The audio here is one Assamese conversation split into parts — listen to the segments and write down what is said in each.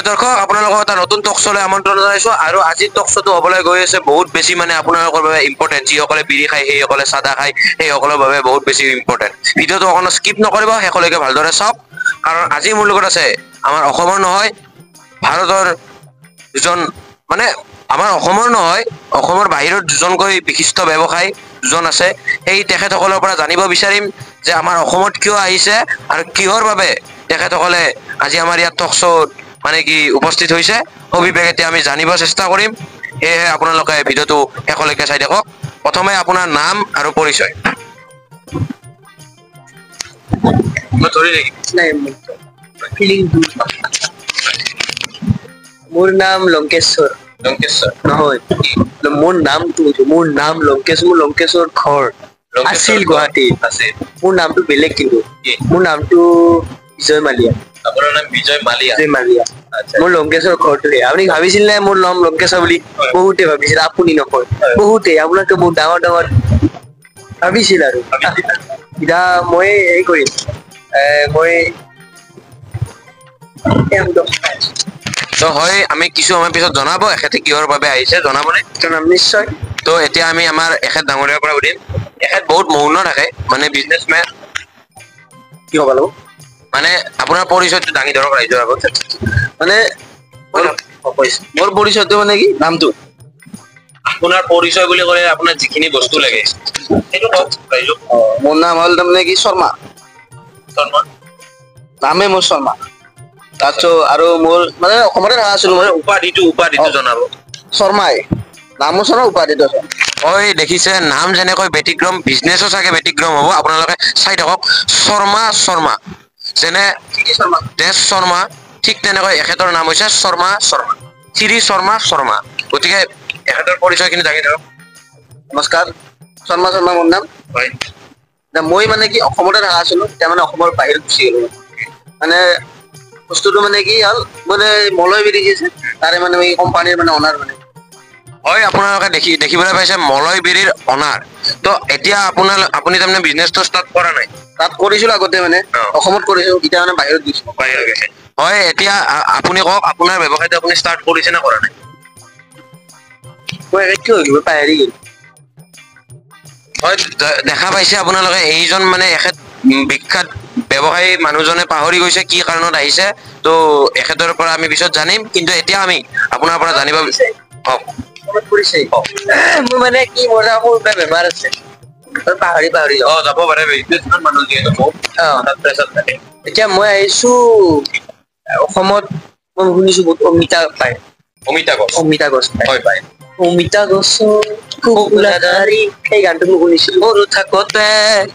দৰ্শক আপোনালোকক এটা নতুন টক শ্ব'লৈ আমন্ত্ৰণ জনাইছো আৰু আজি টক শ্ব'টো হ'বলৈ গৈ আছে বহুত বেছি মানে আপোনালোকৰ বাবে ইম্পৰ্টেণ্ট যিসকলে বিড়ি খায় সেইসকলে চাদা খায় সেইসকলৰ বাবে বহুত বেছি ইম্পৰ্টেণ্ট ভিডিঅ'টো অকণমান স্কিপ নকৰিব শেষলৈকে ভালদৰে চাওক কাৰণ আজি মোৰ লগত আছে আমাৰ অসমৰ নহয় ভাৰতৰ দুজন মানে আমাৰ অসমৰ নহয় অসমৰ বাহিৰত দুজনকৈ বিশিষ্ট ব্যৱসায়ী দুজন আছে সেই তেখেতসকলৰ পৰা জানিব বিচাৰিম যে আমাৰ অসমত কিয় আহিছে আৰু কিহৰ বাবে তেখেতসকলে আজি আমাৰ ইয়াত টক শ্ব'ত মানে কি উপস্থিত হৈছে সবিশেষ এতিয়া আমি জানিব চেষ্টা কৰিম সেয়েহে আপোনালোকে ভিডিঅ'টো শেষলৈকে চাই থাকক প্ৰথমে আপোনাৰ নাম আৰু পৰিচয় মই ধৰি নেকি নাই ফিলিং মোৰ নাম লংকেশ্বৰ নহয় মোৰ নাম লংকেশ্বৰ ঘৰ আছিল গুৱাহাটীত মোৰ নামটো বেলেগ কিন্তু মোৰ নামটো বিজয় মালিয়া আপোনাৰ নাম বিজয় মালিয়া মোৰ লংকেশ্বৰ ঘৰটোহে আপুনি ভাবিছিল নে মোৰ নাম লংকেশ্বৰ বুলি বহুতে ভাবিছিল আপুনি নকয় বহুতে আপোনাতকৈ বহুত ডাঙৰ ডাঙৰ ভাবিছিল আৰু এতিয়া মই হেৰি কৰিম মই তো হয় আমি কিছু সময় পিছত জনাব এখেতে কিহৰ বাবে আহিছে জনাবনে জনাম নিশ্চয় তো এতিয়া আমি আমাৰ এখেত ডাঙৰীয়াৰ পৰা সুধিম এখেত বহুত মৌন থাকে মানে বিজনেছমেন কি হ'ব লাগিব মানে আপোনাৰ পৰিচয়টো দাঙি ধৰক ৰাইজৰ আগত মানে মোৰ পৰিচয়টো মানে কি নামটো আপোনাৰ পৰিচয় বুলি ক'লে আপোনাৰ যিখিনি বস্তু লাগে সেইটো কওক ৰাইজক মোৰ নাম হ'ল তাৰমানে কি শৰ্মা নামে মোৰ শৰ্মা তাৰপিছত আৰু মোৰ মানে অসমতে থকা আছিলো মই উপাধিটো জনাব শৰ্মাই নামো শৰ্মা উপাধিটো হয় দেখিছে নাম যেনেকৈ ব্যতিক্ৰম বিজনেছো চাগে ব্যতিক্ৰম হ'ব আপোনালোকে চাই থাকক শৰ্মা যেনে দেশ শৰ্মা ঠিক তেনেকৈ এখেতৰ নাম হৈছে শৰ্মা শ্ৰী শৰ্মা গতিকে এখেতৰ পৰিচয়খিনি দাঙি ধৰক নমস্কাৰ শৰ্মা মোৰ নাম হয় মই মানে কি অসমতে থকা আছিলো এতিয়া মানে অসমৰ বাহিৰত গুচি গলো মানে বস্তুটো মানে কি হ'ল মানে মলয় বিৰি আছে তাৰে মানে কোম্পানীৰ মানে অনাৰ মানে হয় আপোনালোকে দেখিবলৈ পাইছে মলয় বিৰিৰ অনাৰ তো এতিয়া আপুনি তাৰমানে বিজনেছটো ষ্টাৰ্ট কৰা নাই তাত কৰিছিলো আগতে মানে অসমত কৰিছো এতিয়া মানে বাহিৰত গৈছো হয় এতিয়া আপুনি কওক আপোনাৰ ব্যৱসায়টো আপুনি ষ্টাৰ্ট কৰিছে নে কৰা নাই মই কি হৈ গলো পাহৰি গলো হয় দেখা পাইছে আপোনালোকে এইজন মানে এখেত বিখ্যাত ব্যৱসায়ী মানুহজনে পাহৰি গৈছে কি কাৰণত আহিছে তো এখেতৰ পৰা আমি পিছত জানিম কিন্তু এতিয়া আমি আপোনাৰ পৰা জানিব মোৰ মানে কি মোৰ বেমাৰ আছে পাহৰি যাব পাৰে মানুহ যিহেতু এতিয়া মই আহিছো অসমত মই শুনিছো বহুত অমিতা পায় অমিতা গছ হয় পায় অমিতা গছৰ সেই গানটো মই শুনিছিলো সৰু থাকোতে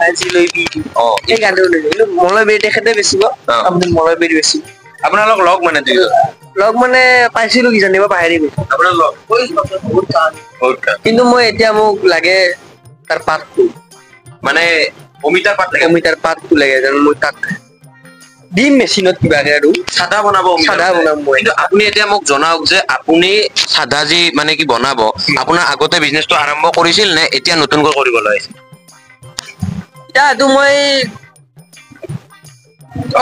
আজিলৈ সেই গানটো শুনিছিলো মলয় বেৰি তেখেতে বেচিব আপুনি মলয় বেৰি বেচিব আপোনালোক লগ মানে লগ মানে পাইছিলো কি জানিব পাহৰি গৈছো আপোনাৰ লগ কিন্তু মই এতিয়া মোক লাগে তাৰ পাতটো মানে অমিতাৰ পাতটো লাগে জানো মই তাক দিম মেচিনত কিবাকে আৰু চাদা বনাম মই কিন্তু আপুনি এতিয়া মোক জনাওক যে আপুনি চাদা যি মানে কি বনাব আপোনাৰ আগতে বিজনেছটো আৰম্ভ কৰিছিল নে এতিয়া নতুনকৈ কৰিব লাগিছে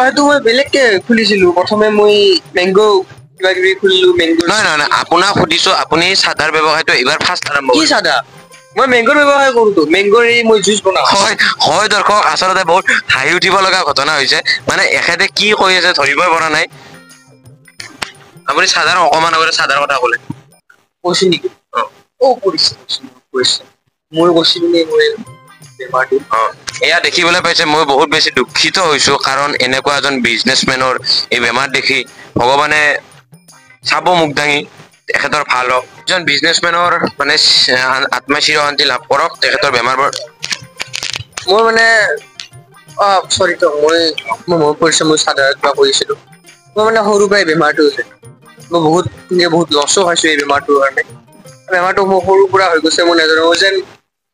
এইটো মই বেলেগকে খুলিছিলো প্ৰথমে মই মেংগো কিবা কিবি খুলিলো মেংগো নহয় আপোনাক সুধিছো আপুনি চাদাৰ ব্যৱসায়টো এইবাৰ ফাৰ্ষ্ট আৰম্ভ কি চাদা মই মেংগোৰ ব্যৱসায় কৰোতো মেংগোৰ মই জুচ বনাও হয় দৰ্শক আচলতে বহুত হাঁহি উঠিব লগা ঘটনা হৈছে মানে এখেতে কি কৈ আছে ধৰিবই পৰা নাই আপুনি চাদাৰ অকমান আগতে চাদাৰ কথা ক'লে কৈছো নেকি কৈছে মোৰ কৈছো মই বেমাৰটো এয়া দেখিবলৈ পাইছে মই বহুত বেছি দুখিত হৈছো কাৰণ এনেকুৱা এজন বিজনেছমেনৰ এই বেমাৰ দেখি ভগৱানে চাব মুখ দাঙি তেখেতৰ ভাল হওক এজন বিজনেছমেনৰ মানে আত্মাই চিৰশান্তি লাভ কৰক তেখেতৰ বেমাৰবোৰ মোৰ মানে মই মনত পৰিছে মই চাদাৰত কিবা কৰিছিলো মই মানে সৰু পৰাই বেমাৰটো হৈছে মই বহুত লছো খাইছো এই বেমাৰটোৰ কাৰণে বেমাৰটো মোৰ সৰুৰ পৰা হৈ গৈছে মই নাজানো যেন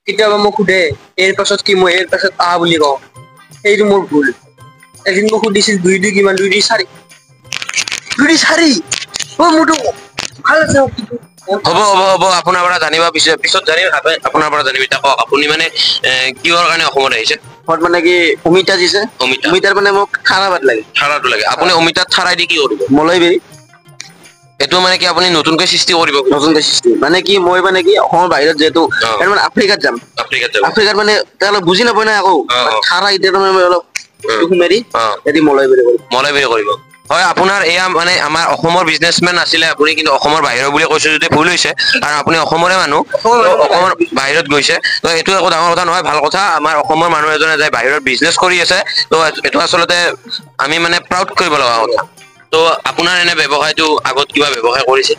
কেতিয়াবা মোক সোধে ইয়াৰ পাছত কি মই ইয়াৰ পাছত বুলি কওঁ সেইটো মোৰ ভুল এদিন মোক সুধিছিল 2 কিমান 2 4 মোৰতো ভাল আছে হ'ব আপোনাৰ পৰা জানিব পিছত জানিম আপোনাৰ পৰা জানিম এতিয়া কওক আপুনি মানে কিহৰ কাৰণে অসমত আহিছে মানে কি অমিতা দিছে অমিতাৰ মানে মোক ঠাৰাটো লাগে আপুনি অমিতাত ঠাৰাই দি কি কৰিব মলয় বেৰি এইটো মানে কি আপুনি নতুনকৈ সৃষ্টি কৰিব নতুনকৈ সৃষ্টি মানে কি মই মানে কি অসমৰ বাহিৰত যিহেতু মানে আফ্ৰিকাত যাম আফ্ৰিকাত আফ্ৰিকাত মানে তেওঁলোকে বুজি নাপায় না আকৌ খাৰা এতিয়া তাৰমানে অলপ মেৰি এটি মলাই মলয়বিৰি কৰিব হয় আপোনাৰ এয়া মানে আমাৰ অসমৰ বিজনেছমেন আছিলে আপুনি কিন্তু অসমৰ বাহিৰৰ বুলি কৈছে যদি ভুল হৈছে কাৰণ আপুনি অসমৰে মানুহ অসমৰ বাহিৰত গৈছে তো এইটো একো ডাঙৰ কথা নহয় ভাল কথা আমাৰ অসমৰ মানুহ এজনে যায় বাহিৰত বিজনেছ কৰি আছে তো এইটো আচলতে আমি মানে প্ৰাউড কৰিব লগা কথা তো আপোনাৰ এনে ব্যৱসায়টো আগত কিবা ব্যৱসায় কৰিছে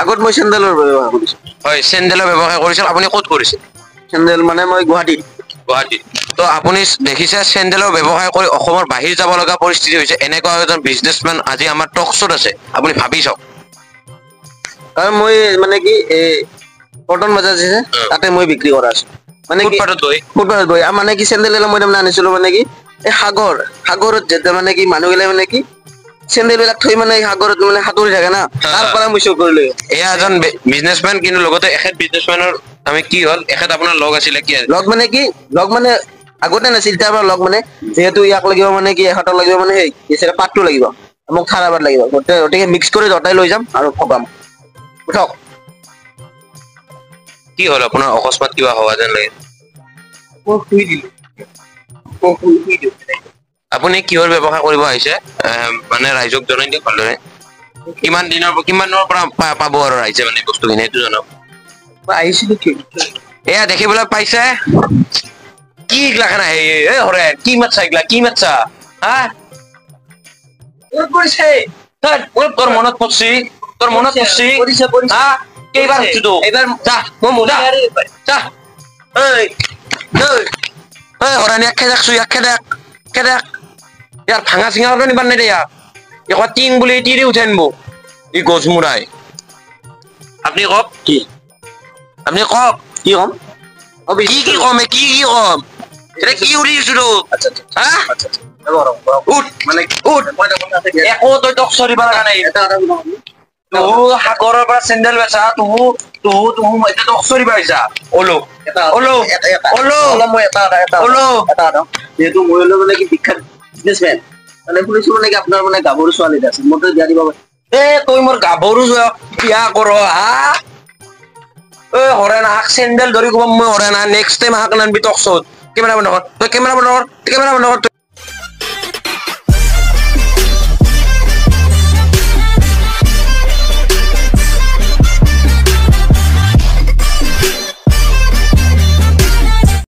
আগত মই চেণ্ডেলৰ ব্যৱহাৰ কৰিছো হয় চেণ্ডেলৰ ব্যৱসায় কৰিছিল আপুনি ক'ত কৰিছিল চেণ্ডেল মানে মই গুৱাহাটীত তো আপুনি দেখিছে চেণ্ডেলৰ ব্যৱসায় কৰি অসমৰ বাহিৰ যাব লগা পৰিস্থিতি হৈছে এনেকুৱা এজন বিজনেছমেন আজি আমাৰ টক শ্ব'ত আছে আপুনি ভাবি চাওক কাৰণ মই মানে কি এই কটন বজাৰ আছে তাতে মই বিক্ৰী কৰা আছো মানে ফুটপাথত বহি মানে কি চেণ্ডেল মই তাৰমানে আনিছিলো মানে কি এই সাগৰত যেতিয়া মানে কি মানুহবিলাক মানে কি চেণ্ডেল বিলাক থৈ মানে সাগৰত মানে সাঁতুৰি থাকে না তাৰ পৰা মই চুৰ কৰিলো এয়া এজন বিজনেছমেন কিন্তু লগতে এখেত বিজনেছমেনৰ আমি কি হ'ল এখেত আপোনাৰ লগ আছিলে কি লগ মানে আগতে নাছিল তাৰ পৰা লগ মানে যিহেতু ইয়াক লাগিব মানে কি এখেতক লাগিব মানে সেই পাতটো লাগিব মোক থাৰাবাদ লাগিব গতিকে মিক্স কৰি দুটাই লৈ যাম আৰু পকাম উঠক কি হ'ল আপোনাৰ অকস্মাত কিবা হোৱা যেন লাগে মই শুই দিলো আপুনি কিহৰ ব্যৱসায় কৰিব আহিছে মানে ৰাইজক জনাই দিয়ক ভালদৰে কিমানৰ পৰা পাব আৰু ৰাইজে মানে বস্তুখিনি সেইটো জনাওক আহিছিলো এয়া দেখিবলৈ পাইছে কি গিলাখান আহে হৰে কি মাতছা এইগিলা কি মাতছা হা তোৰ মনত পৰিছে হা কেইবাৰ সুধিছো এইবাৰ যা মই মোলা যা হৰানি খেদাক ইয়াৰ ভাঙা চিঙা নিবাৰ নাই দে ইয়াক এখন টিং বুলি তিৰি উঠাই আনিব ই গছ মূৰাই আপুনি কওক কি আপুনি কওক কি কম কি কম এটা কি উৰি আছো তো হা উঠ মানে উঠ একো তই টক চৰিব লগা নাই সাগৰৰ পৰা চেণ্ডেল বেচা তুহু এতিয়া টক চৰিব আহিছা যিহেতু মই হলো মানে কি বিখ্যাত বিজনেছমেন মানে শুনিছো মানে কি আপোনাৰ মানে গাভৰু ছোৱালী আছে মোৰ বিয়া দিব তই মোৰ গাভৰু বিয়া কৰ হা হৰে নাহাক চেণ্ডেল ধৰি কব মই হৰে না নেক্সট টাইম হাক নানবি টক শ্ব'ত কেমেৰা বন্ধ কৰ